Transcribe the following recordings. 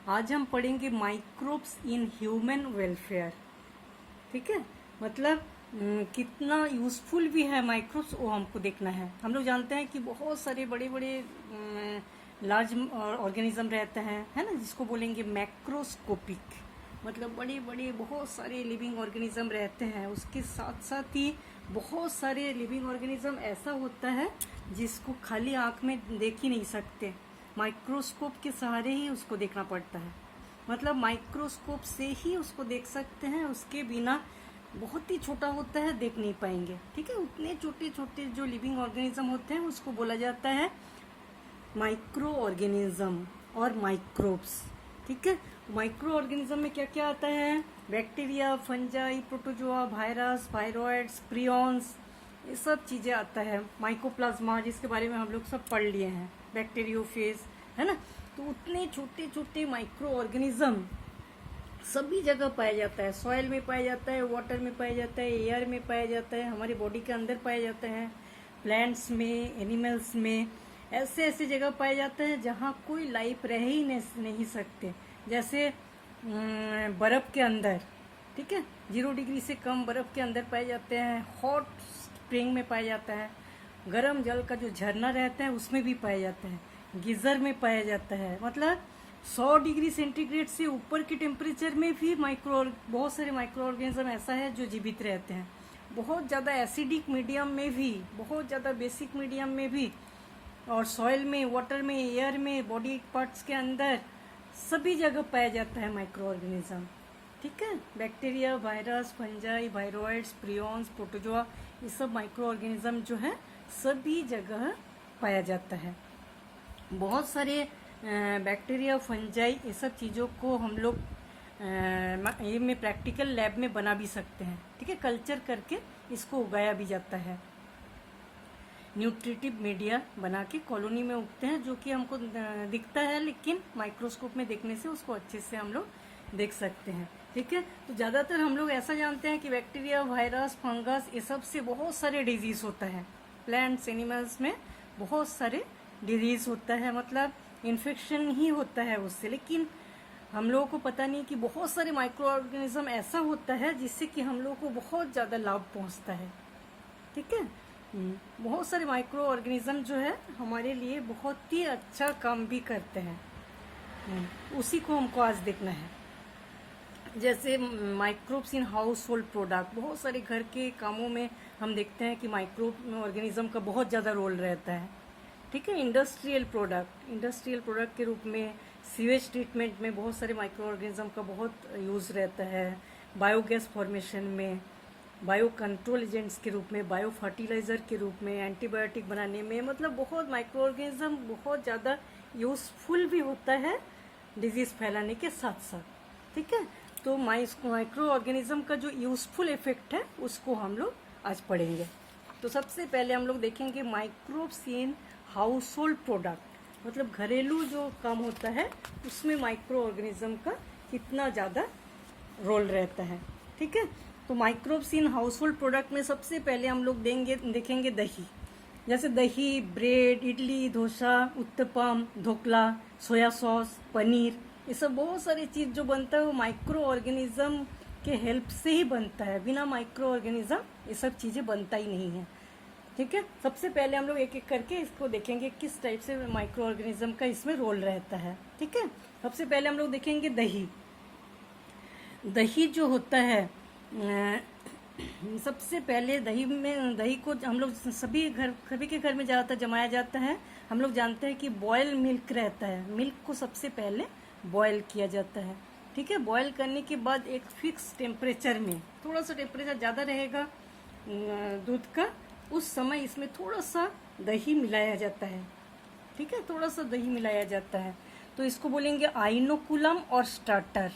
आज हम पढ़ेंगे माइक्रोब्स इन ह्यूमन वेलफेयर। ठीक है, मतलब कितना यूजफुल भी है माइक्रोब्स, वो हमको देखना है। हम लोग जानते हैं कि बहुत सारे बड़े बड़े लार्ज ऑर्गेनिज्म रहते हैं, है ना, जिसको बोलेंगे मैक्रोस्कोपिक। मतलब बड़े बड़े बहुत सारे लिविंग ऑर्गेनिज्म रहते हैं। उसके साथ साथ ही बहुत सारे लिविंग ऑर्गेनिज्म ऐसा होता है जिसको खाली आंख में देख ही नहीं सकते, माइक्रोस्कोप के सहारे ही उसको देखना पड़ता है। मतलब माइक्रोस्कोप से ही उसको देख सकते हैं, उसके बिना बहुत ही छोटा होता है, देख नहीं पाएंगे। ठीक है, उतने छोटे छोटे जो लिविंग ऑर्गेनिज्म होते हैं उसको बोला जाता है माइक्रो ऑर्गेनिज्म और माइक्रोब्स। ठीक है, माइक्रो ऑर्गेनिज्म में क्या क्या आता है? Bacteria, fungi, protozoa, virus, viroids, prions, ये सब चीजें आता है। माइकोप्लाज्मा, जिसके बारे में हम लोग सब पढ़ लिए हैं, बैक्टीरियोफेज, है ना। तो उतने छोटे छोटे माइक्रो ऑर्गेनिज्म सभी जगह पाया जाता है। सॉइल में पाया जाता है, वाटर में पाया जाता है, एयर में पाया जाता है, हमारी बॉडी के अंदर पाया जाता है, प्लांट्स में, एनिमल्स में, ऐसे ऐसे जगह पाया जाता है जहाँ कोई लाइफ रह ही नहीं सकते। जैसे बर्फ के अंदर, ठीक है, 0 डिग्री से कम बर्फ के अंदर पाए जाते हैं। हॉट स्प्रिंग में पाया जाता है। गर्म जल का जो झरना रहता है उसमें भी पाया जाता है। गीजर में पाया जाता है। मतलब 100 डिग्री सेंटीग्रेड से ऊपर के टेम्परेचर में भी बहुत सारे माइक्रो ऑर्गेनिज्म ऐसा है जो जीवित रहते हैं। बहुत ज़्यादा एसिडिक मीडियम में भी, बहुत ज़्यादा बेसिक मीडियम में भी, और सॉइल में, वाटर में, एयर में, बॉडी पार्ट्स के अंदर सभी जगह पाया जाता है माइक्रो ऑर्गेनिज्म। ठीक है, bacteria, virus, fungi, viroids, prions, protozoa, ये सब माइक्रो ऑर्गेनिज्म जो है सभी जगह पाया जाता है। बहुत सारे बैक्टीरिया, फंजाई, ये सब चीज़ों को हम लोग ये में प्रैक्टिकल लैब में बना भी सकते हैं। ठीक है, कल्चर करके इसको उगाया भी जाता है। न्यूट्रिटिव मीडिया बना के कॉलोनी में उगते हैं, जो कि हमको दिखता है, लेकिन माइक्रोस्कोप में देखने से उसको अच्छे से हम लोग देख सकते हैं। ठीक है, तो ज़्यादातर हम लोग ऐसा जानते हैं कि बैक्टीरिया, वायरस, फंगस, ये सब से बहुत सारे डिजीज होता है। प्लांट्स, एनिमल्स में बहुत सारे डिजीज होता है, मतलब इन्फेक्शन ही होता है उससे। लेकिन हम लोगों को पता नहीं कि बहुत सारे माइक्रो ऑर्गेनिज्म ऐसा होता है जिससे कि हम लोगों को बहुत ज़्यादा लाभ पहुंचता है। ठीक है, बहुत सारे माइक्रो ऑर्गेनिज्म जो है हमारे लिए बहुत ही अच्छा काम भी करते हैं। उसी को हमको आज देखना है। जैसे microbes in house hold product, बहुत सारे घर के कामों में हम देखते हैं कि माइक्रो ऑर्गेनिज्म का बहुत ज़्यादा रोल रहता है। ठीक है, इंडस्ट्रियल प्रोडक्ट के रूप में, सीवेज ट्रीटमेंट में बहुत सारे माइक्रो ऑर्गेनिज्म का बहुत यूज़ रहता है। बायोगैस फॉर्मेशन में, बायो कंट्रोल एजेंट्स के रूप में, बायो फर्टिलाइजर के रूप में, एंटीबायोटिक बनाने में, मतलब बहुत माइक्रो ऑर्गेनिज्म बहुत ज़्यादा यूजफुल भी होता है डिजीज फैलाने के साथ साथ। ठीक है, तो माइक्रो ऑर्गेनिज्म का जो यूजफुल इफेक्ट है उसको हम लोग आज पढ़ेंगे। तो सबसे पहले हम लोग देखेंगे microbes in house hold product, मतलब घरेलू जो काम होता है उसमें माइक्रो ऑर्गेनिज्म का कितना ज़्यादा रोल रहता है। ठीक है, तो microbes in house hold product में सबसे पहले हम लोग देखेंगे दही। जैसे दही, bread, idli, dosa, uttapam, dhokla, soya sauce, paneer, ये सब बहुत सारी चीज़ जो बनता है वो माइक्रो ऑर्गेनिज्म के हेल्प से ही बनता है। बिना माइक्रो ऑर्गेनिज्म ये सब चीज़ें बनता ही नहीं है। ठीक है, सबसे पहले हम लोग एक एक करके इसको देखेंगे किस टाइप से माइक्रो ऑर्गेनिज्म का इसमें रोल रहता है। ठीक है, सबसे पहले हम लोग देखेंगे दही। दही जो होता है, सबसे पहले दही को हम लोग सभी के घर में ज़्यादातर जमाया जाता है। हम लोग जानते हैं कि बॉयल मिल्क रहता है, मिल्क को सबसे पहले बॉयल किया जाता है। ठीक है, बॉयल करने के बाद एक फिक्स टेम्परेचर में, थोड़ा सा टेम्परेचर ज़्यादा रहेगा दूध का, उस समय इसमें थोड़ा सा दही मिलाया जाता है। ठीक है, थोड़ा सा दही मिलाया जाता है, तो इसको बोलेंगे आइनोकुलम और स्टार्टर।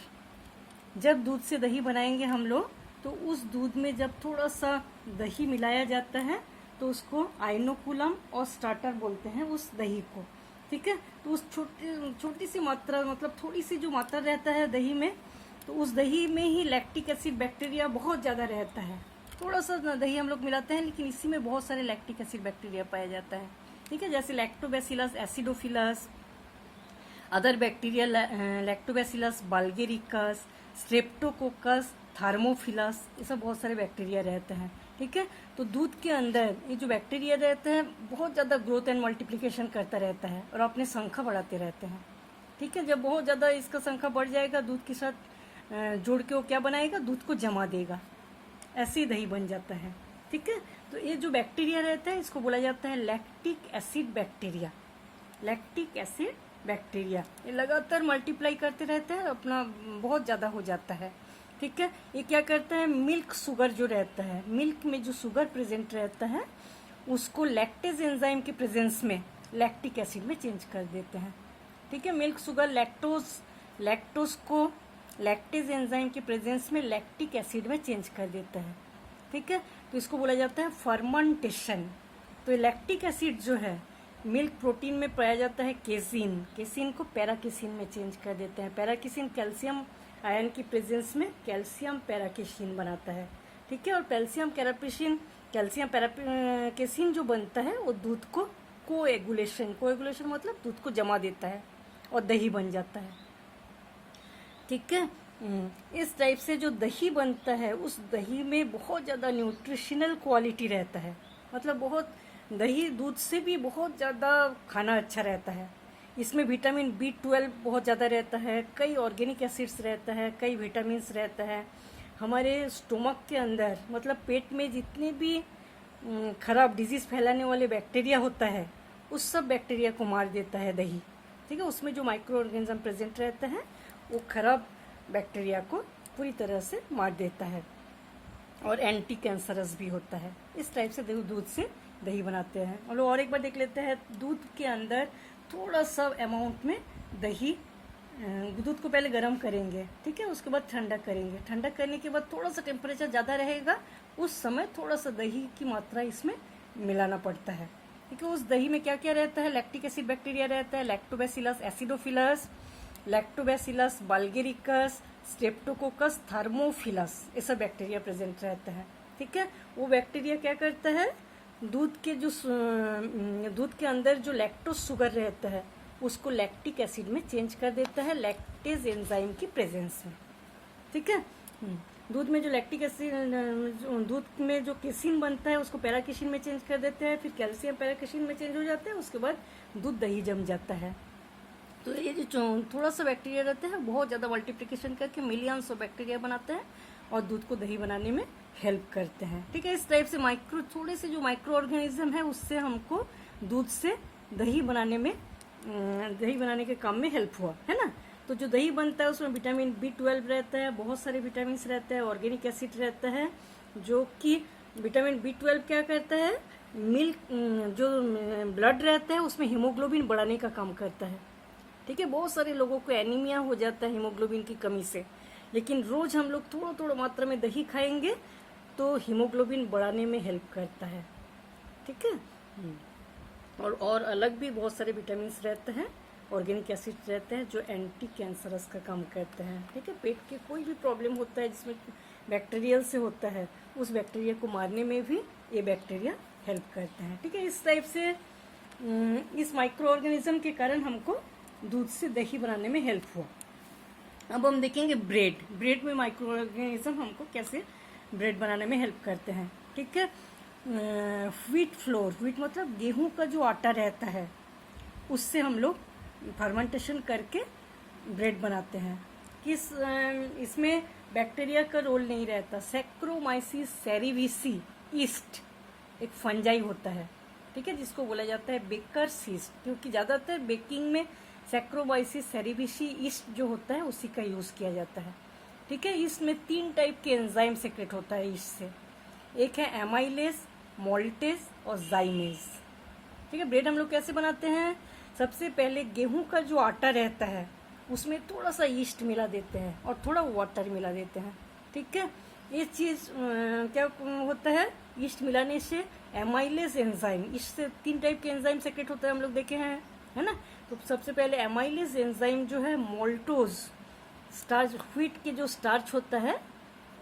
जब दूध से दही बनाएंगे हम लोग, तो उस दूध में जब थोड़ा सा दही मिलाया जाता है तो उसको आइनोकुलम और स्टार्टर बोलते हैं उस दही को। ठीक है, तो उस छोटी सी मात्रा, मतलब थोड़ी सी जो मात्रा रहता है दही में, तो उस दही में ही लैक्टिक एसिड बैक्टीरिया बहुत ज़्यादा रहता है। थोड़ा सा दही हम लोग मिलाते हैं, लेकिन इसी में बहुत सारे लैक्टिक एसिड बैक्टीरिया पाया जाता है। ठीक है, जैसे lactobacillus, acidophilus, other bacteria lactobacillus bulgaricus, streptococcus, thermophilus, ये सब बहुत सारे बैक्टीरिया रहते हैं। ठीक है, तो दूध के अंदर ये जो बैक्टीरिया रहते हैं बहुत ज़्यादा ग्रोथ एंड मल्टीप्लिकेशन करता रहता है और अपने संख्या बढ़ाते रहते हैं। ठीक है, जब बहुत ज़्यादा इसका संख्या बढ़ जाएगा दूध के साथ जोड़ के वो क्या बनाएगा, दूध को जमा देगा, ऐसे ही दही बन जाता है। ठीक है, तो ये जो बैक्टीरिया रहता है इसको बोला जाता है lactic acid bacteria. Lactic acid bacteria ये लगातार मल्टीप्लाई करते रहते हैं, अपना बहुत ज़्यादा हो जाता है। ठीक है, ये क्या करता है, मिल्क शुगर जो रहता है, मिल्क में जो शुगर प्रेजेंट रहता है उसको लैक्टेज एंजाइम के प्रेजेंस में लैक्टिक एसिड में चेंज कर देते हैं। ठीक है, मिल्क शुगर लैक्टोज को लैक्टेज एंजाइम के प्रेजेंस में लैक्टिक एसिड में चेंज कर देता है। ठीक है, तो इसको बोला जाता है फर्मेंटेशन। तो लैक्टिक एसिड जो है मिल्क प्रोटीन में पाया जाता है केसिन, केसिन को पैराकेसिन में चेंज कर देते हैं। पैराकेसिन कैल्शियम आयन की प्रेजेंस में कैल्शियम पैराकेसिन बनाता है। ठीक है, और कैल्शियम पैराकेसिन जो बनता है वो दूध को कोएगुलेशन मतलब दूध को जमा देता है और दही बन जाता है। ठीक है, इस टाइप से जो दही बनता है उस दही में बहुत ज़्यादा न्यूट्रिशनल क्वालिटी रहता है, मतलब बहुत दही दूध से भी बहुत ज़्यादा खाना अच्छा रहता है। इसमें विटामिन B12 बहुत ज़्यादा रहता है, कई ऑर्गेनिक एसिड्स रहता है, कई विटामिन्स रहता है। हमारे स्टोमक के अंदर मतलब पेट में जितने भी खराब डिजीज़ फैलाने वाले बैक्टीरिया होता है उस सब बैक्टीरिया को मार देता है दही। ठीक है, उसमें जो माइक्रो ऑर्गेनिज्म प्रेजेंट रहता है वो खराब बैक्टीरिया को पूरी तरह से मार देता है और एंटी कैंसरस भी होता है। इस टाइप से दूध से दही बनाते हैं। और एक बार देख लेते हैं, दूध के अंदर थोड़ा सा अमाउंट में दही, दूध को पहले गर्म करेंगे, ठीक है, उसके बाद ठंडा करेंगे। ठंडा करने के बाद थोड़ा सा टेम्परेचर ज़्यादा रहेगा, उस समय थोड़ा सा दही की मात्रा इसमें मिलाना पड़ता है। ठीक है, उस दही में क्या क्या रहता है, लैक्टिक एसिड बैक्टीरिया रहता है, lactobacillus acidophilus, lactobacillus bulgaricus, streptococcus, thermophilus, ये सब बैक्टीरिया प्रेजेंट रहता है। ठीक है, वो बैक्टीरिया क्या करता है, दूध के अंदर जो लैक्टोज शुगर रहता है उसको लैक्टिक एसिड में चेंज कर देता है लैक्टेज एंजाइम की प्रेजेंस में। ठीक है, दूध में जो लैक्टिक एसिड, दूध में जो केसिन बनता है उसको पैराकेसिन में चेंज कर देते हैं, फिर कैल्शियम पैराकेसिन में चेंज हो जाता है, उसके बाद दूध दही जम जाता है। तो ये जो थोड़ा सा बैक्टीरिया रहते हैं बहुत ज़्यादा मल्टीप्लिकेशन करके मिलियंस ऑफ बैक्टीरिया बनाते हैं और दूध को दही बनाने में हेल्प करते हैं। ठीक है, इस टाइप से थोड़े से जो माइक्रो ऑर्गेनिज्म है उससे हमको दूध से दही बनाने के काम में हेल्प हुआ है ना। तो जो दही बनता है उसमें विटामिन B12 रहता है, बहुत सारे विटामिन रहते हैं, ऑर्गेनिक एसिड रहता है, जो कि विटामिन B12 क्या करता है, मिल्क जो ब्लड रहता है उसमें हीमोग्लोबिन बढ़ाने का काम करता है। ठीक है, बहुत सारे लोगों को एनीमिया हो जाता है हीमोग्लोबिन की कमी से, लेकिन रोज हम लोग थोड़ा मात्रा में दही खाएंगे तो हीमोग्लोबिन बढ़ाने में हेल्प करता है। ठीक है, और अलग भी बहुत सारे विटामिन रहते हैं, ऑर्गेनिक एसिड रहते हैं जो एंटी कैंसरस का काम करते हैं। ठीक है, पेट के कोई भी प्रॉब्लम होता है जिसमें बैक्टीरियल से होता है उस बैक्टीरिया को मारने में भी ये बैक्टीरिया हेल्प करते हैं। ठीक है, इस टाइप से इस माइक्रो ऑर्गेनिज्म के कारण हमको दूध से दही बनाने में हेल्प हुआ। अब हम देखेंगे ब्रेड में माइक्रो ऑर्गेनिज्म हमको कैसे ब्रेड बनाने में हेल्प करते हैं। ठीक है, व्हीट फ्लोर, व्हीट मतलब गेहूं का जो आटा रहता है उससे हम लोग फर्मेंटेशन करके ब्रेड बनाते हैं। इसमें बैक्टीरिया का रोल नहीं रहता। सैक्रोमाइसिस सेरेविसी ईस्ट एक फंजाई होता है, ठीक है, जिसको बोला जाता है बेकर्स ईस्ट, क्योंकि ज़्यादातर बेकिंग में सैक्रोमाइसिस सेरेविसी ईस्ट जो होता है उसी का यूज़ किया जाता है। ठीक है, इसमें 3 टाइप के एंजाइम सेक्रेट होता है ईस्ट से, एक है एमाइलेज, मोल्टेज और जाइमेज। ठीक है, ब्रेड हम लोग कैसे बनाते हैं, सबसे पहले गेहूं का जो आटा रहता है उसमें थोड़ा सा ईस्ट मिला देते हैं और थोड़ा वाटर मिला देते हैं। ठीक है, ये चीज़ क्या होता है, ईस्ट मिलाने से एमाइलेज एंजाइम, इससे 3 टाइप के एंजाइम सेक्रेट होता है, हम लोग देखे हैं, है ना। तो सबसे पहले एमाइलेज एंजाइम जो है मोल्टोज, स्टार्च, व्हीट के जो स्टार्च होता है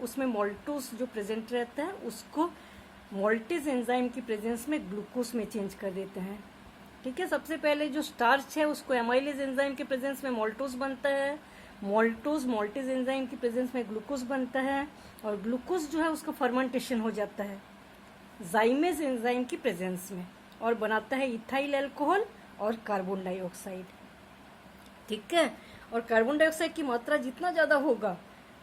उसमें मोल्टोज जो प्रेजेंट रहता है उसको मोल्टेज एंजाइम की प्रेजेंस में ग्लूकोज में चेंज कर देते हैं। ठीक है, सबसे पहले जो स्टार्च है उसको एमाइलेज एंजाइम के प्रेजेंस में मोल्टोज बनता है, मोल्टोज मोल्टेज एंजाइम की प्रेजेंस में ग्लूकोज बनता है, और ग्लूकोज जो है उसका फर्मेंटेशन हो जाता है जाइमेज एंजाइम की प्रेजेंस में, और बनाता है इथाइल अल्कोहल और कार्बन डाइऑक्साइड। ठीक है, और कार्बन डाइऑक्साइड की मात्रा जितना ज़्यादा होगा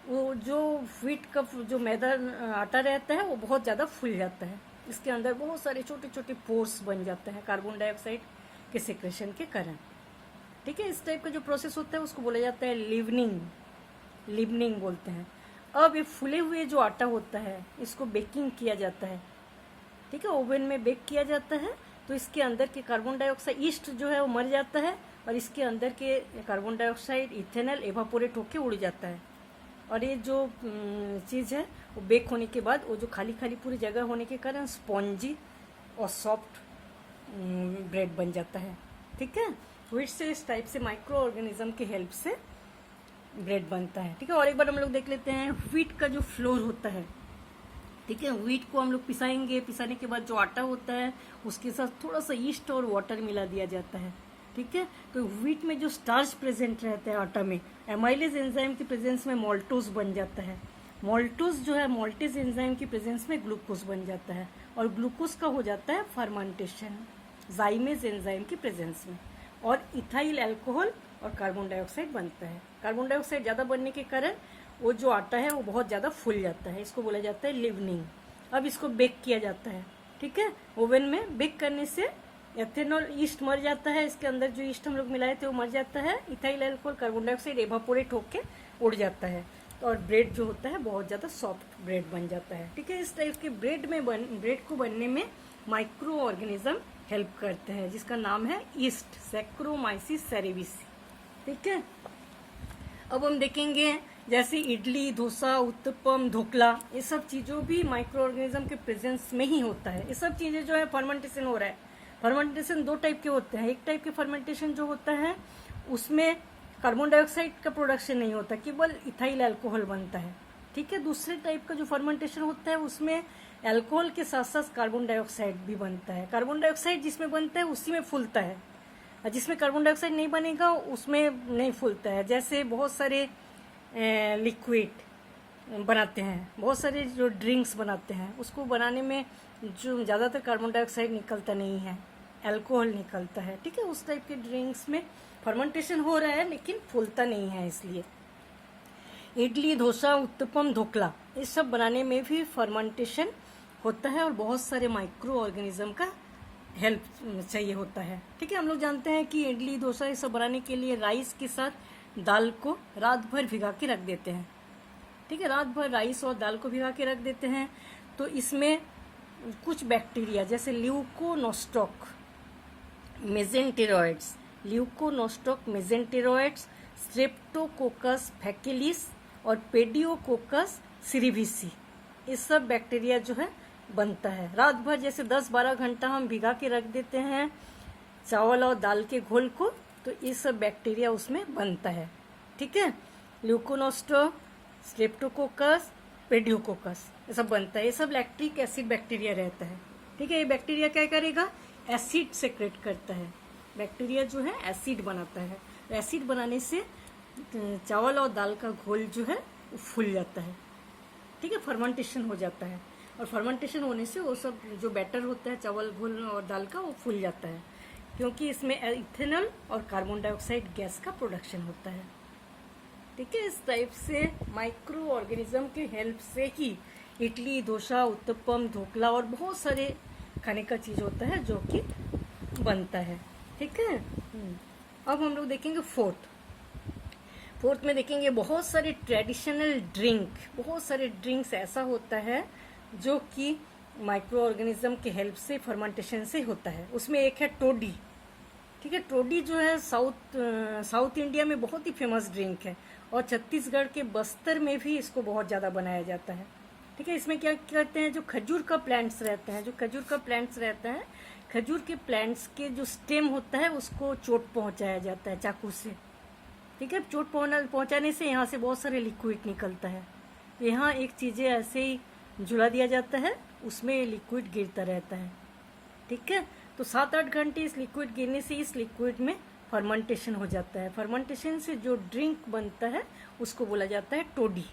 वो जो व्हीट का जो मैदा आटा रहता है वो बहुत ज़्यादा फूल जाता है, इसके अंदर बहुत सारे छोटे छोटे पोर्स बन जाते हैं कार्बन डाइऑक्साइड के सिक्रेशन के कारण। ठीक है, इस टाइप का जो प्रोसेस होता है उसको बोला जाता है लिवनिंग, लिवनिंग बोलते हैं। अब ये फूले हुए जो आटा होता है इसको बेकिंग किया जाता है। ठीक है, ओवन में बेक किया जाता है, तो इसके अंदर के कार्बन डाइऑक्साइड ईस्ट जो है वो मर जाता है, और इसके अंदर के कार्बन डाइऑक्साइड इथेनॉल एवापोरेट होके उड़ जाता है, और ये जो चीज़ है वो बेक होने के बाद वो जो खाली खाली पूरी जगह होने के कारण स्पॉन्जी और सॉफ्ट ब्रेड बन जाता है। ठीक है, व्हीट से इस टाइप से माइक्रो ऑर्गेनिज्म के हेल्प से ब्रेड बनता है। ठीक है, और एक बार हम लोग देख लेते हैं व्हीट का जो फ्लोर होता है। ठीक है, व्हीट को हम लोग पिसाएंगे, पिसाने के बाद जो आटा होता है उसके साथ थोड़ा सा ईस्ट और वाटर मिला दिया जाता है। ठीक है, तो व्हीट में जो स्टार्च प्रेजेंट रहता है आटा में, एमाइलेज एंजाइम की प्रेजेंस में मोल्टोज बन जाता है, मोल्टोज जो है मोल्टेज एंजाइम की प्रेजेंस में ग्लूकोज बन जाता है, और ग्लूकोज का हो जाता है फर्मेंटेशन जाइमेज एंजाइम की प्रेजेंस में, और इथाइल अल्कोहल और कार्बन डाइऑक्साइड बनता है। कार्बन डाइऑक्साइड ज़्यादा बनने के कारण वो जो आटा है वो बहुत ज़्यादा फूल जाता है, इसको बोला जाता है लिवनिंग। अब इसको बेक किया जाता है। ठीक है, ओवन में बेक करने से एथेनॉल ईस्ट मर जाता है, इसके अंदर जो ईस्ट हम लोग मिलाए थे वो मर जाता है, ethyl alcohol carbon dioxide evaporate होके उड़ जाता है, और ब्रेड जो होता है बहुत ज़्यादा सॉफ्ट ब्रेड बन जाता है। ठीक है, इस टाइप के ब्रेड को बनने में माइक्रो ऑर्गेनिज्म हेल्प करते हैं, जिसका नाम है ईस्ट, सैक्रोमाइसिस सेरेविसी। ठीक है, अब हम देखेंगे जैसे इडली, डोसा, उत्तपम, ढोकला, ये सब चीज़ों भी माइक्रो ऑर्गेनिज्म के प्रेजेंस में ही होता है। ये सब चीज़ें जो है फर्मेंटेशन हो रहा है। फर्मेंटेशन दो टाइप के होते हैं, एक टाइप के फर्मेंटेशन जो होता है उसमें कार्बन डाइऑक्साइड का प्रोडक्शन नहीं होता, केवल इथाइल अल्कोहल बनता है। ठीक है, दूसरे टाइप का जो फर्मेंटेशन होता है उसमें अल्कोहल के साथ साथ कार्बन डाइऑक्साइड भी बनता है। कार्बन डाइऑक्साइड जिसमें बनता है उसी में फूलता है, और जिसमें कार्बन डाइऑक्साइड नहीं बनेगा उसमें नहीं फूलता है। जैसे बहुत सारे लिक्विड बनाते हैं, बहुत सारे जो ड्रिंक्स बनाते हैं उसको बनाने में जो ज़्यादातर कार्बन डाइऑक्साइड निकलता नहीं है, अल्कोहल निकलता है। ठीक है, उस टाइप के ड्रिंक्स में फर्मेंटेशन हो रहा है लेकिन फूलता नहीं है। इसलिए इडली, डोसा, उत्तपम, ढोकला, ये सब बनाने में भी फर्मेंटेशन होता है, और बहुत सारे माइक्रो ऑर्गेनिज्म का हेल्प चाहिए होता है। ठीक है, हम लोग जानते हैं कि इडली, डोसा ये सब बनाने के लिए राइस के साथ दाल को रात भर भिगा के रख देते हैं। ठीक है, रात भर राइस और दाल को भिगा के रख देते हैं, तो इसमें कुछ बैक्टीरिया जैसे ल्यूकोनोस्टॉक मेजेंटेरॉइड्स, ल्यूकोनोस्टॉक मेजेंटेरॉइड्स, स्ट्रेप्टोकोकस फैकिलिस और पेडियोकोकस सिरिविसी, ये सब बैक्टीरिया जो है बनता है। रात भर जैसे 10-12 घंटा हम भिगा के रख देते हैं चावल और दाल के घोल को, तो ये सब बैक्टीरिया उसमें बनता है। ठीक है, ल्यूकोनोस्टॉक, स्ट्रेप्टोकोकस, पेडियोकोकस, ये सब बनता है। ये सब लैक्टिक एसिड बैक्टीरिया रहता है। ठीक है, ये बैक्टीरिया क्या करेगा, एसिड सेक्रेट करता है। बैक्टीरिया जो है एसिड बनाता है, एसिड बनाने से चावल और दाल का घोल जो है वो फूल जाता है। ठीक है, फर्मेंटेशन हो जाता है, और फर्मेंटेशन होने से वो सब जो बैटर होता है चावल घोल और दाल का वो फूल जाता है, क्योंकि इसमें इथेनॉल और कार्बन डाइऑक्साइड गैस का प्रोडक्शन होता है। ठीक है, इस टाइप से माइक्रो ऑर्गेनिज्म के हेल्प से ही इडली, डोसा, उत्तपम, ढोकला और बहुत सारे खाने का चीज होता है जो कि बनता है। ठीक है, अब हम लोग देखेंगे फोर्थ में देखेंगे बहुत सारे ट्रेडिशनल ड्रिंक, बहुत सारे ड्रिंक्स ऐसा होता है जो कि माइक्रो ऑर्गेनिज्म के हेल्प से फर्मेंटेशन से होता है। उसमें एक है टोडी। ठीक है, टोडी जो है साउथ इंडिया में बहुत ही फेमस ड्रिंक है, और छत्तीसगढ़ के बस्तर में भी इसको बहुत ज़्यादा बनाया जाता है। ठीक है, इसमें क्या करते हैं, जो खजूर का प्लांट्स रहते हैं, खजूर के प्लांट्स के जो स्टेम होता है उसको चोट पहुंचाया जाता है चाकू से। ठीक है, चोट पहुंचाने से यहाँ से बहुत सारे लिक्विड निकलता है। यहाँ एक चीज़ें ऐसे ही झुला दिया जाता है, उसमें लिक्विड गिरता रहता है। ठीक है, तो 7-8 घंटे इस लिक्विड गिरने से इस लिक्विड में फर्मेंटेशन हो जाता है। फर्मेंटेशन से जो ड्रिंक बनता है उसको बोला जाता है टोडी।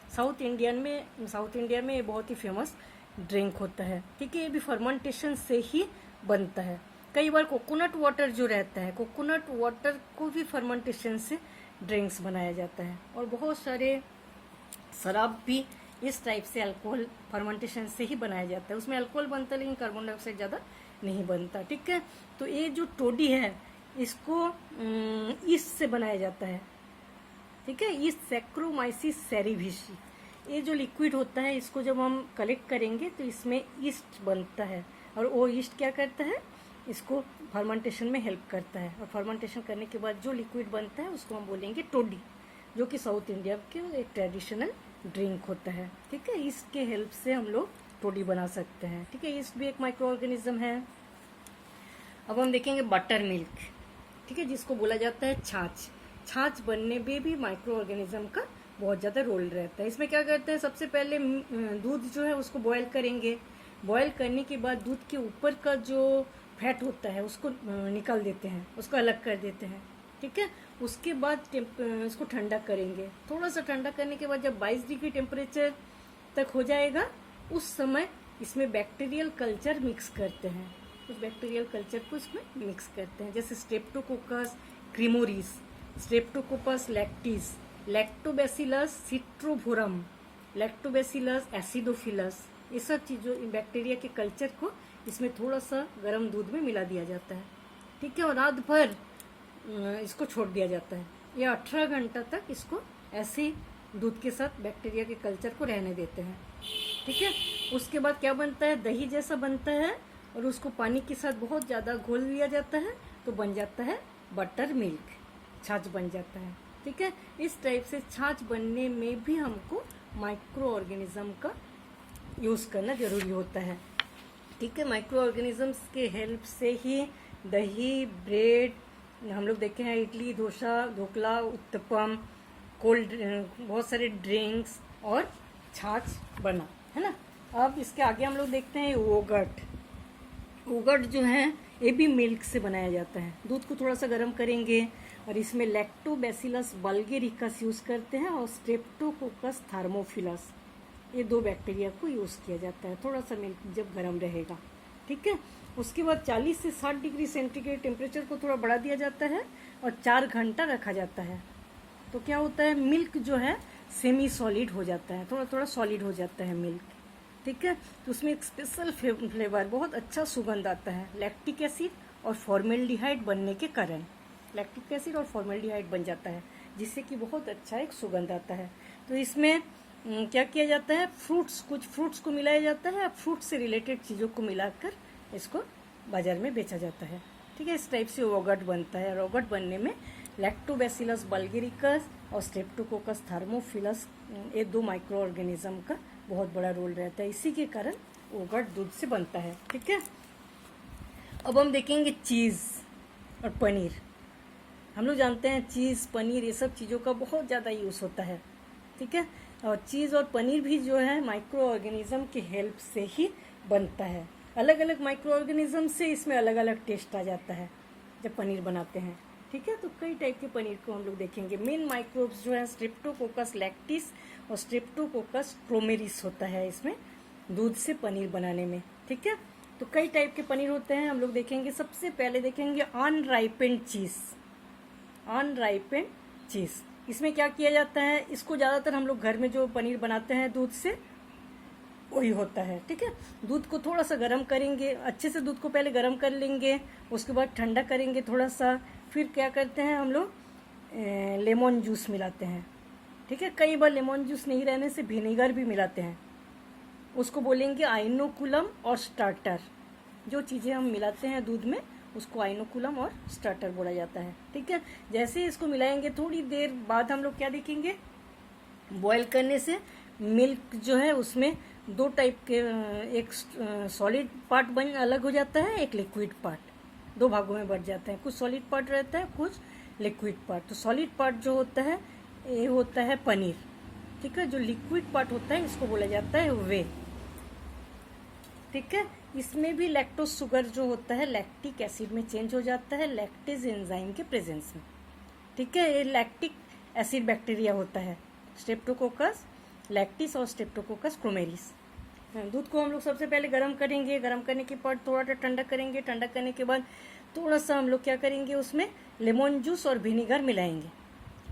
साउथ इंडिया में ये बहुत ही फेमस ड्रिंक होता है, ठीक है। ये भी फर्मेंटेशन से ही बनता है। कई बार कोकोनट वाटर जो रहता है, कोकोनट वाटर को भी फर्मेंटेशन से ड्रिंक्स बनाया जाता है। और बहुत सारे शराब भी इस टाइप से अल्कोहल फर्मेंटेशन से ही बनाया जाता है। उसमें अल्कोहल बनता है लेकिन कार्बन डाइऑक्साइड ज़्यादा नहीं बनता, ठीक है। तो ये जो टोडी है इसको ईस्ट से बनाया जाता है, ठीक है। ईस्ट सैक्रोमाइसिस सेरेविसी, ये जो लिक्विड होता है इसको जब हम कलेक्ट करेंगे तो इसमें ईस्ट बनता है और वो ईस्ट क्या करता है, इसको फर्मेंटेशन में हेल्प करता है। और फर्मेंटेशन करने के बाद जो लिक्विड बनता है उसको हम बोलेंगे टोडी, जो कि साउथ इंडिया के एक ट्रेडिशनल ड्रिंक होता है, ठीक है। ईस्ट के हेल्प से हम लोग टोडी बना सकते हैं, ठीक है। ईस्ट भी एक माइक्रो ऑर्गेनिज्म है। अब हम देखेंगे बटर मिल्क, ठीक है, जिसको बोला जाता है छाछ। छाछ बनने में भी माइक्रो ऑर्गेनिज्म का बहुत ज़्यादा रोल रहता है। इसमें क्या करते हैं, सबसे पहले दूध जो है उसको बॉयल करेंगे। बॉयल करने के बाद दूध के ऊपर का जो फैट होता है उसको निकाल देते हैं, उसको अलग कर देते हैं, ठीक है। उसके बाद इसको ठंडा करेंगे। थोड़ा सा ठंडा करने के बाद जब 22 डिग्री टेम्परेचर तक हो जाएगा उस समय इसमें बैक्टीरियल कल्चर मिक्स करते हैं। उस बैक्टीरियल कल्चर को इसमें मिक्स करते हैं, जैसे streptococcus cremoris, streptococcus lactis, lactobacillus citrophorum, lactobacillus acidophilus, ये सब चीज़ों बैक्टीरिया के कल्चर को इसमें थोड़ा सा गर्म दूध में मिला दिया जाता है, ठीक है। और रात भर इसको छोड़ दिया जाता है या 18 घंटा तक इसको ऐसे ही दूध के साथ बैक्टीरिया के कल्चर को रहने देते हैं, ठीक है। उसके बाद क्या बनता है, दही जैसा बनता है और उसको पानी के साथ बहुत ज़्यादा घोल लिया जाता है तो बन जाता है बटर मिल्क, छाछ बन जाता है, ठीक है। इस टाइप से छाछ बनने में भी हमको माइक्रो ऑर्गेनिज्म का यूज़ करना जरूरी होता है, ठीक है। माइक्रो ऑर्गेनिजम्स के हेल्प से ही दही, ब्रेड, हम लोग देखे हैं इडली, डोसा, ढोकला, उत्तपम, कोल्ड बहुत सारे ड्रिंक्स और छाछ बना, है ना। अब इसके आगे हम लोग देखते हैं योगर्ट। योगर्ट जो है ये भी मिल्क से बनाया जाता है। दूध को थोड़ा सा गर्म करेंगे और इसमें लैक्टोबैसिलस बल्गेरिकस यूज़ करते हैं और स्ट्रेप्टोकोकस थर्मोफिलस, ये 2 बैक्टीरिया को यूज़ किया जाता है। थोड़ा सा मिल्क जब गर्म रहेगा, ठीक है। उसके बाद 40 से 60 डिग्री सेंटीग्रेड टेम्परेचर को थोड़ा बढ़ा दिया जाता है और 4 घंटा रखा जाता है। तो क्या होता है, मिल्क जो है सेमी सॉलिड हो जाता है, थोड़ा थोड़ा सॉलिड हो जाता है मिल्क, ठीक है। तो उसमें एक स्पेशल फ्लेवर, बहुत अच्छा सुगंध आता है लैक्टिक एसिड और फॉर्मेल्डिहाइड बनने के कारण। लैक्टिक एसिड और फॉर्मेल्डिहाइड बन जाता है जिससे कि बहुत अच्छा एक सुगंध आता है। तो इसमें क्या किया जाता है, कुछ फ्रूट्स को मिलाया जाता है, फ्रूट से रिलेटेड चीज़ों को मिलाकर इसको बाजार में बेचा जाता है, ठीक है। इस टाइप से योगर्ट बनता है। योगर्ट बनने में लैक्टोबैसिलस बल्गेरिकस और स्ट्रेप्टोकोकस थर्मोफिलस, ये 2 माइक्रो ऑर्गेनिज्म का बहुत बड़ा रोल रहता है। इसी के कारण योगर्ट दूध से बनता है, ठीक है। अब हम देखेंगे चीज़ और पनीर। हम लोग जानते हैं चीज़, पनीर, ये सब चीज़ों का बहुत ज़्यादा यूज़ होता है, ठीक है। और चीज़ और पनीर भी जो है माइक्रो ऑर्गेनिज्म की हेल्प से ही बनता है। अलग अलग माइक्रो ऑर्गेनिज्म से इसमें अलग अलग टेस्ट आ जाता है जब पनीर बनाते हैं, ठीक है। तो कई टाइप के पनीर को हम लोग देखेंगे। मेन माइक्रोब्स जो है स्ट्रेप्टोकोकस लैक्टिस और स्ट्रेप्टोकोकस प्रोमेरिस होता है इसमें दूध से पनीर बनाने में, ठीक है। तो कई टाइप के पनीर होते हैं, हम लोग देखेंगे। सबसे पहले देखेंगे अनराइपेंड चीज़। अनराइपेंड चीज़, इसमें क्या किया जाता है, इसको ज़्यादातर हम लोग घर में जो पनीर बनाते हैं दूध से वही होता है, ठीक है। दूध को थोड़ा सा गर्म करेंगे, अच्छे से दूध को पहले गर्म कर लेंगे, उसके बाद ठंडा करेंगे थोड़ा सा, फिर क्या करते हैं हम लोग लेमन जूस मिलाते हैं, ठीक है। कई बार लेमन जूस नहीं रहने से विनेगर भी मिलाते हैं, उसको बोलेंगे आइनोकुलम और स्टार्टर। जो चीज़ें हम मिलाते हैं दूध में उसको आइनोकुलम और स्टार्टर बोला जाता है, ठीक है। जैसे इसको मिलाएंगे थोड़ी देर बाद हम लोग क्या देखेंगे, बॉयल करने से मिल्क जो है उसमें 2 टाइप के, एक सॉलिड पार्ट बन अलग हो जाता है, एक लिक्विड पार्ट, 2 भागों में बढ़ जाता है। कुछ सॉलिड पार्ट रहता है, कुछ लिक्विड पार्ट। तो सॉलिड पार्ट जो होता है ये होता है पनीर, ठीक है। जो लिक्विड पार्ट होता है इसको बोला जाता है वे, ठीक है। इसमें भी लैक्टोज शुगर जो होता है लैक्टिक एसिड में चेंज हो जाता है लैक्टेज एंजाइम के प्रेजेंस में। ठीक है, ये लैक्टिक एसिड बैक्टीरिया होता है, स्ट्रेप्टोकोकस लैक्टिस और स्ट्रेप्टोकोकस क्रोमेरिस। दूध को हम लोग सबसे पहले गर्म करेंगे, गर्म करने के बाद थोड़ा सा ठंडा करेंगे, ठंडा करने के बाद थोड़ा सा हम लोग क्या करेंगे, उसमें लेमन जूस और विनीगर मिलाएंगे।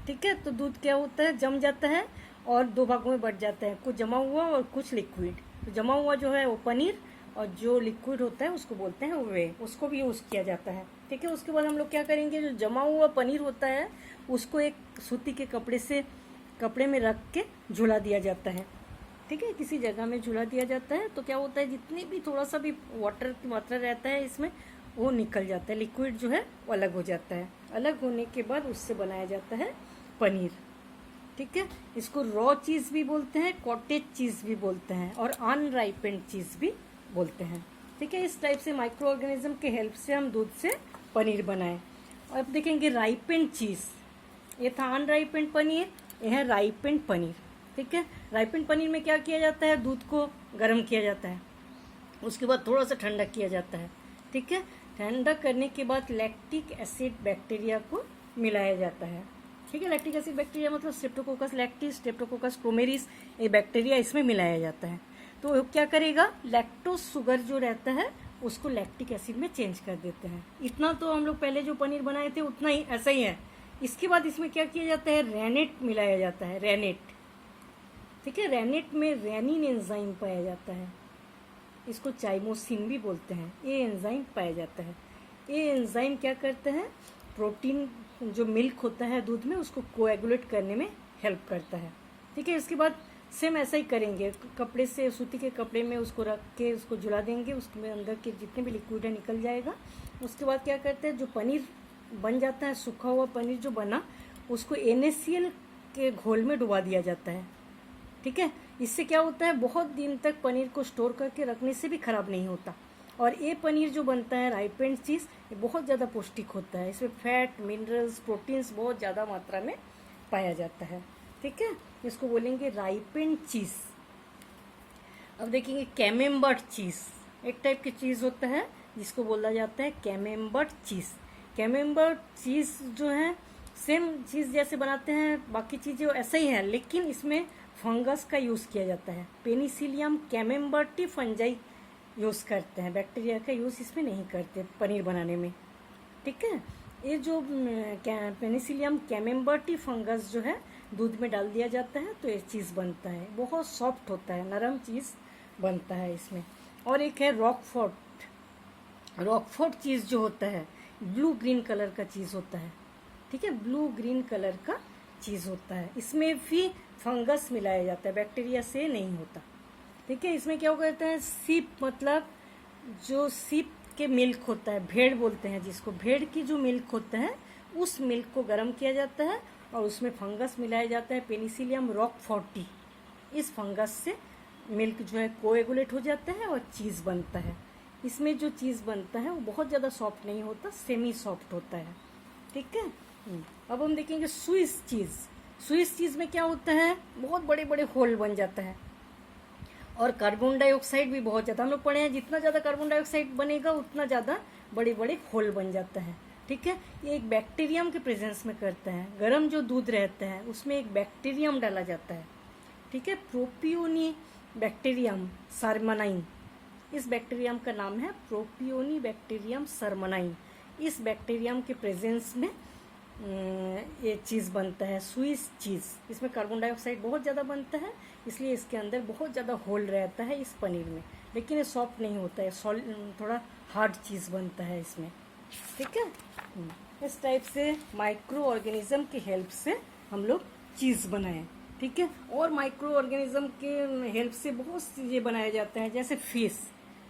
ठीक है, तो दूध क्या होता है, जम जाता है और दो भागों में बट जाता है, कुछ जमा हुआ और कुछ लिक्विड। तो जमा हुआ जो है वो पनीर और जो लिक्विड होता है उसको बोलते हैं वे, उसको भी यूज़ किया जाता है। ठीक है, उसके बाद हम लोग क्या करेंगे, जो जमा हुआ पनीर होता है उसको एक सूती के कपड़े में रख के झुला दिया जाता है। ठीक है, किसी जगह में झुला दिया जाता है, तो क्या होता है, जितनी भी थोड़ा सा भी वाटर की मात्रा रहता है इसमें वो निकल जाता है, लिक्विड जो है वो अलग हो जाता है। अलग होने के बाद उससे बनाया जाता है पनीर। ठीक है, इसको रॉ चीज़ भी बोलते हैं, कॉटेज चीज़ भी बोलते हैं और अनराइपेंड चीज़ भी बोलते हैं। ठीक है, इस टाइप से माइक्रो ऑर्गेनिज्म के हेल्प से हम दूध से पनीर बनाएं। और अब देखेंगे राइपेंड चीज़, ये था अनराइपेंड पनीर, ये है राइपेंड पनीर। ठीक है, राइपेंड पनीर में क्या किया जाता है, दूध को गर्म किया जाता है, उसके बाद थोड़ा सा ठंडा किया जाता है। ठीक है, ठंडा करने के बाद लैक्टिक एसिड बैक्टीरिया को मिलाया जाता है। ठीक है, लैक्टिक एसिड बैक्टीरिया मतलब स्ट्रेप्टोकोकस लैक्टिस, स्ट्रेप्टोकोकस क्रोमेरिस, ये बैक्टीरिया इसमें मिलाया जाता है। तो क्या करेगा, लैक्टोज शुगर जो रहता है उसको लैक्टिक एसिड में चेंज कर देते हैं। इतना तो हम लोग पहले जो पनीर बनाए थे उतना ही ऐसा ही है। इसके बाद इसमें क्या किया जाता है, रेनेट मिलाया जाता है, रेनेट। ठीक है, रेनेट में रेनिन एंजाइम पाया जाता है, इसको चाइमोसिन भी बोलते हैं। ये एंजाइम पाया जाता है, ये एंजाइम क्या करते हैं, प्रोटीन जो मिल्क होता है दूध में उसको कोएगुलेट करने में हेल्प करता है। ठीक है, इसके बाद सेम ऐसा ही करेंगे, कपड़े से सूती के कपड़े में उसको रख के उसको झुला देंगे, उसमें अंदर के जितने भी लिक्विड है निकल जाएगा। उसके बाद क्या करते हैं, जो पनीर बन जाता है, सूखा हुआ पनीर जो बना उसको NaCl के घोल में डुबा दिया जाता है। ठीक है, इससे क्या होता है, बहुत दिन तक पनीर को स्टोर करके रखने से भी खराब नहीं होता। और ये पनीर जो बनता है राइपेंड चीज़, ये बहुत ज़्यादा पौष्टिक होता है, इसमें फैट, मिनरल्स, प्रोटीन्स बहुत ज़्यादा मात्रा में पाया जाता है। ठीक है, इसको बोलेंगे राइपेंड चीज़। अब देखेंगे कैमेम्बर्ट चीज़, एक टाइप की चीज़ होता है जिसको बोला जाता है कैमेम्बर्ट चीज़। कैमेम्बर्ट चीज़ जो है सेम चीज़ जैसे बनाते हैं बाकी चीज़ें ऐसा ही है, लेकिन इसमें फंगस का यूज़ किया जाता है, पेनिसिलियम कैमेम्बर्टी फंजाई यूज़ करते हैं, बैक्टीरिया का यूज़ इसमें नहीं करते पनीर बनाने में। ठीक है, ये जो पेनिसिलियम कैमेम्बर्टी फंगस जो है दूध में डाल दिया जाता है तो ये चीज़ बनता है, बहुत सॉफ्ट होता है, नरम चीज़ बनता है इसमें। और एक है रॉकफोर्ट चीज़ जो होता है ब्लू ग्रीन कलर का चीज़ होता है। ठीक है, ब्लू ग्रीन कलर का चीज़ होता है, इसमें भी फंगस मिलाया जाता है, बैक्टीरिया से नहीं होता। ठीक है, इसमें क्या कहते हैं, सीप, मतलब जो सीप के मिल्क होता है, भेड़ बोलते हैं जिसको, भेड़ की जो मिल्क होता है उस मिल्क को गर्म किया जाता है और उसमें फंगस मिलाया जाता है, पेनिसिलियम रॉकफोर्टी। इस फंगस से मिल्क जो है कोएगुलेट हो जाता है और चीज़ बनता है। इसमें जो चीज़ बनता है वो बहुत ज़्यादा सॉफ्ट नहीं होता, सेमी सॉफ्ट होता है। ठीक है, अब हम देखेंगे स्विस चीज़। स्विस चीज़ में क्या होता है, बहुत बड़े बड़े होल बन जाता है और कार्बन डाइऑक्साइड भी बहुत ज़्यादा, हम लोग पढ़े हैं जितना ज़्यादा कार्बन डाइऑक्साइड बनेगा उतना ज़्यादा बड़े बड़े होल बन जाता है। ठीक है, ये एक बैक्टीरियम के प्रेजेंस में करता है, गर्म जो दूध रहता है उसमें एक बैक्टीरियम डाला जाता है। ठीक है, प्रोपियोनी बैक्टीरियम सरमनाई, इस बैक्टीरियम का नाम है प्रोपियोनी बैक्टीरियम सरमनाई। इस बैक्टीरियम के प्रेजेंस में ये चीज़ बनता है स्विस चीज़। इसमें कार्बन डाइऑक्साइड बहुत ज़्यादा बनता है, इसलिए इसके अंदर बहुत ज़्यादा होल रहता है इस पनीर में, लेकिन ये सॉफ्ट नहीं होता है, थोड़ा हार्ड चीज़ बनता है इसमें। ठीक है, इस टाइप से माइक्रो ऑर्गेनिज्म की हेल्प से हम लोग चीज़ बनाएं। ठीक है, और माइक्रो ऑर्गेनिज्म के हेल्प से बहुत चीज़ें बनाए जाते हैं, जैसे फिश,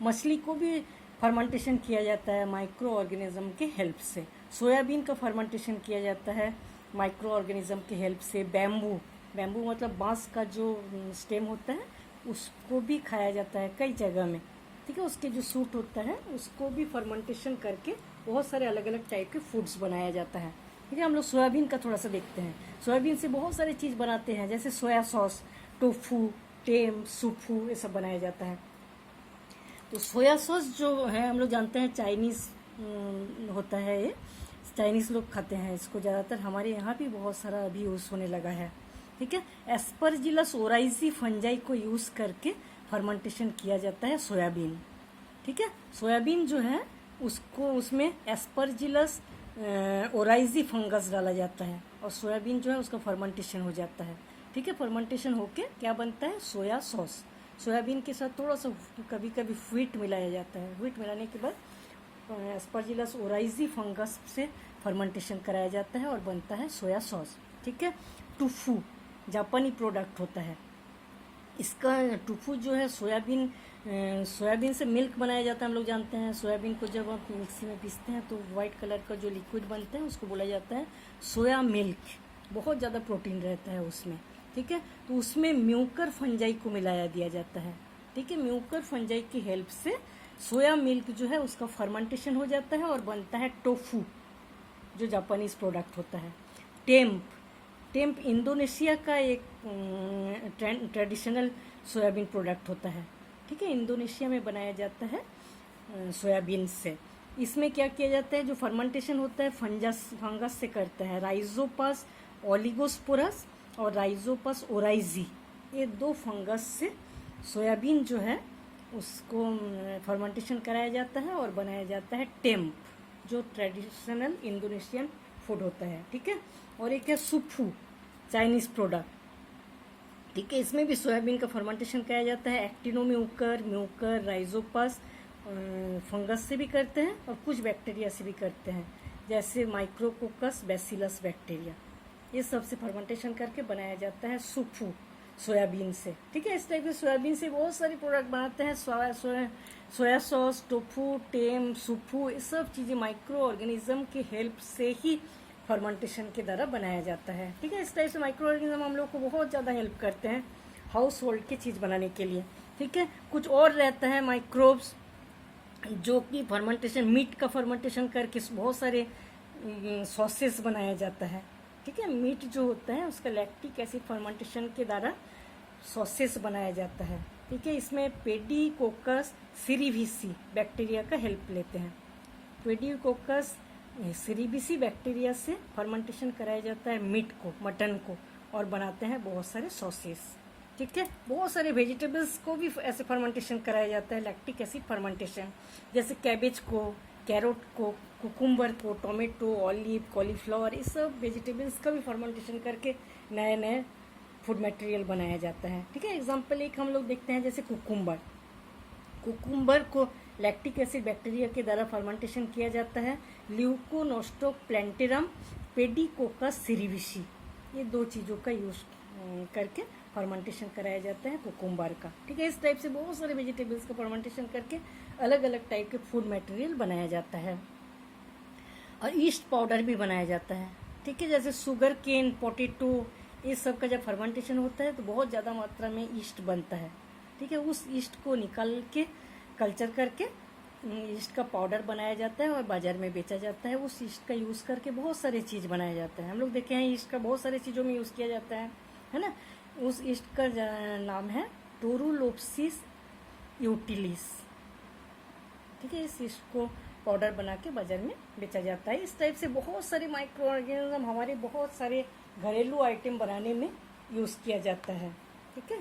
मछली को भी फर्मेंटेशन किया जाता है माइक्रो ऑर्गेनिज्म के हेल्प से। सोयाबीन का फर्मेंटेशन किया जाता है माइक्रो ऑर्गेनिज्म के हेल्प से। बैम्बू मतलब बांस का जो स्टेम होता है उसको भी खाया जाता है कई जगह में। ठीक है, उसके जो सूट होता है उसको भी फर्मेंटेशन करके बहुत सारे अलग अलग टाइप के फूड्स बनाया जाता है। ठीक है, हम लोग सोयाबीन का थोड़ा सा देखते हैं। सोयाबीन से बहुत सारे चीज़ बनाते हैं, जैसे सोया सॉस, टोफू, टेम, सूफू, ये सब बनाया जाता है। तो सोया सॉस जो है हम लोग जानते हैं चाइनीज होता है, ये चाइनीज लोग खाते हैं इसको ज़्यादातर। हमारे यहाँ भी बहुत सारा अभी यूज़ होने लगा है। ठीक है, एस्परजिलस ओराइजी फंजाई को यूज़ करके फर्मेंटेशन किया जाता है सोयाबीन। ठीक है, सोयाबीन जो है उसको उसमें एस्परजिलस ओराइजी फंगस डाला जाता है और सोयाबीन जो है उसका फर्मेंटेशन हो जाता है। ठीक है, फर्मेंटेशन होके क्या बनता है, सोया सॉस। सोयाबीन के साथ थोड़ा सा कभी कभी व्हीट मिलाया जाता है। व्हीट मिलाने के बाद एस्परजिलस ओराइजी फंगस से फर्मेंटेशन कराया जाता है और बनता है सोया सॉस। ठीक है, टूफू जापानी प्रोडक्ट होता है। इसका टूफू जो है सोयाबीन से मिल्क बनाया जाता है। हम लोग जानते हैं सोयाबीन को जब आप मिक्सी में पीसते हैं तो वाइट कलर का जो लिक्विड बनता है उसको बोला जाता है सोया मिल्क। बहुत ज़्यादा प्रोटीन रहता है उसमें। ठीक है, तो उसमें म्यूकर फंजाई को मिलाया दिया जाता है। ठीक है, म्यूकर फंजाई की हेल्प से सोया मिल्क जो है उसका फर्मेंटेशन हो जाता है और बनता है टोफू जो जापानीज प्रोडक्ट होता है। टेम्प इंडोनेशिया का एक ट्रेडिशनल सोयाबीन प्रोडक्ट होता है। ठीक है, इंडोनेशिया में बनाया जाता है सोयाबीन से। इसमें क्या किया जाता है, जो फर्मेंटेशन होता है फंगस से करता है। राइजोपस ओलिगोस्पोरस और राइजोपस ओराइजी, ये 2 फंगस से सोयाबीन जो है उसको फर्मेंटेशन कराया जाता है और बनाया जाता है टेम्प, जो ट्रेडिशनल इंडोनेशियन फूड होता है। ठीक है, और एक है सुफू चाइनीज प्रोडक्ट। ठीक है, इसमें भी सोयाबीन का फर्मेंटेशन कराया जाता है। म्यूकर राइजोपस फंगस से भी करते हैं और कुछ बैक्टीरिया से भी करते हैं, जैसे माइक्रोकोकस बैसिलस बैक्टीरिया। ये सब से फर्मेंटेशन करके बनाया जाता है सुफू सोयाबीन से। ठीक है, इस टाइप के सोयाबीन से बहुत सारे प्रोडक्ट बनाते हैं। सोया सॉस, टोफू, टेम, सुफू, ये सब चीज़ें माइक्रो ऑर्गेनिज्म की हेल्प से ही फर्मेंटेशन के द्वारा बनाया जाता है। ठीक है, इस टाइप से माइक्रो ऑर्गेनिज्म हम लोग को बहुत ज़्यादा हेल्प करते हैं हाउस होल्ड की चीज़ बनाने के लिए। ठीक है, कुछ और रहता है माइक्रोब्स जो कि फर्मेंटेशन, मीट का फर्मेंटेशन करके बहुत सारे सॉसेस बनाया जाता है। ठीक है, मीट जो होता है उसका लैक्टिक एसिड फर्मेंटेशन के द्वारा सॉसेस बनाया जाता है। ठीक है, इसमें पेडिकोकस सीरीविसी बैक्टीरिया का हेल्प लेते हैं। पेडिकोकस सीरीविसी बैक्टीरिया से फर्मेंटेशन कराया जाता है मीट को, मटन को, और बनाते हैं बहुत सारे सॉसेस। ठीक है, बहुत सारे वेजिटेबल्स को भी ऐसे फर्मेंटेशन कराया जाता है, लैक्टिक एसिड फर्मेंटेशन, जैसे कैबेज को, कैरोट को, कुकुम्बर को, टोमेटो, ऑलिव, कॉलीफ्लावर, इस सब वेजिटेबल्स का भी फर्मेंटेशन करके नए नए फूड मटेरियल बनाया जाता है। ठीक है, एग्जांपल एक हम लोग देखते हैं, जैसे कुकुम्बर को लैक्टिक एसिड बैक्टीरिया के द्वारा फर्मेंटेशन किया जाता है। ल्यूकोनोस्टोप्लैंटेरम, पेडिकोकस सीरीविसी, ये 2 चीज़ों का यूज करके फर्मेंटेशन कराया जाता है कुकुम्बर का। ठीक है, इस टाइप से बहुत सारे वेजिटेबल्स का फर्मेंटेशन करके अलग अलग टाइप के फूड मटेरियल बनाया जाता है। और ईस्ट पाउडर भी बनाया जाता है। ठीक है, जैसे शुगर केन, पोटैटो, इस सब का जब फर्मेंटेशन होता है तो बहुत ज़्यादा मात्रा में ईस्ट बनता है। ठीक है, उस ईस्ट को निकाल के कल्चर करके ईस्ट का पाउडर बनाया जाता है और बाजार में बेचा जाता है। उस ईस्ट का यूज़ करके बहुत सारे चीज़ बनाया जाता है। हम लोग देखे हैं ईस्ट का बहुत सारे चीज़ों में यूज़ किया जाता है ना। उस ईस्ट का नाम है टोरुलोप्सिस यूटिलिस। ठीक है, इस ईस्ट को पाउडर बना के बाजार में बेचा जाता है। इस टाइप से बहुत सारे माइक्रो ऑर्गेनिज्म हमारे बहुत सारे घरेलू आइटम बनाने में यूज़ किया जाता है। ठीक है।